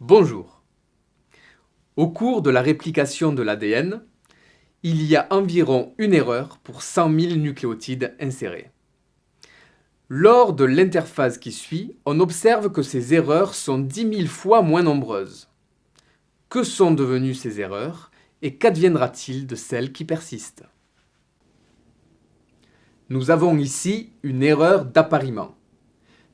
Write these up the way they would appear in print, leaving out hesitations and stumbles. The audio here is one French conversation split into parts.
Bonjour. Au cours de la réplication de l'ADN, il y a environ une erreur pour 100 000 nucléotides insérés. Lors de l'interphase qui suit, on observe que ces erreurs sont 10 000 fois moins nombreuses. Que sont devenues ces erreurs et qu'adviendra-t-il de celles qui persistent? Nous avons ici une erreur d'appariement.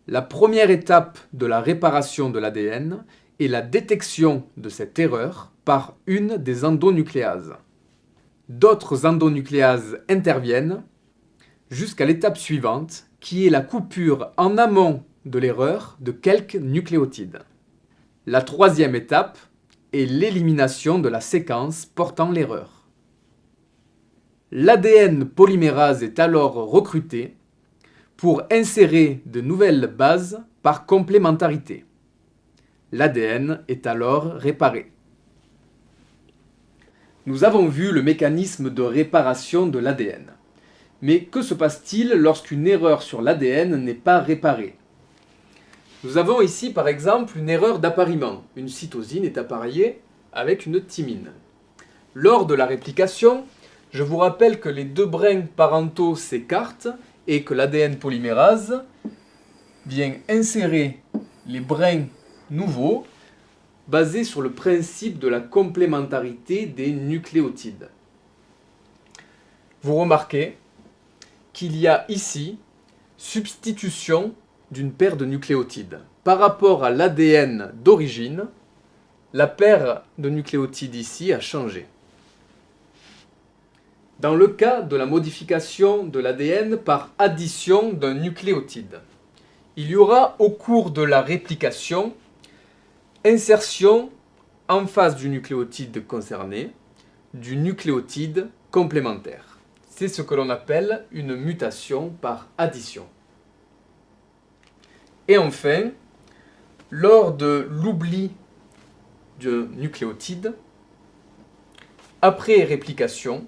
La première étape de la réparation de l'ADN est la détection de cette erreur par une des endonucléases. D'autres endonucléases interviennent jusqu'à l'étape suivante, qui est la coupure en amont de l'erreur de quelques nucléotides. La troisième étape est l'élimination de la séquence portant l'erreur. L'ADN polymérase est alors recruté pour insérer de nouvelles bases par complémentarité. L'ADN est alors réparé. Nous avons vu le mécanisme de réparation de l'ADN. Mais que se passe-t-il lorsqu'une erreur sur l'ADN n'est pas réparée? Nous avons ici par exemple une erreur d'appariement. Une cytosine est appareillée avec une thymine. Lors de la réplication, je vous rappelle que les deux brins parentaux s'écartent et que l'ADN polymérase vient insérer les brins nouveaux basés sur le principe de la complémentarité des nucléotides. Vous remarquez qu'il y a ici substitution d'une paire de nucléotides. Par rapport à l'ADN d'origine, la paire de nucléotides ici a changé. Dans le cas de la modification de l'ADN par addition d'un nucléotide, il y aura au cours de la réplication insertion en face du nucléotide concerné du nucléotide complémentaire. C'est ce que l'on appelle une mutation par addition. Et enfin, lors de l'oubli du nucléotide, après réplication,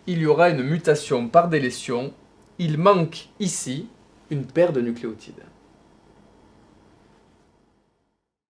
il y aura une mutation par délétion. Il manque ici une paire de nucléotides.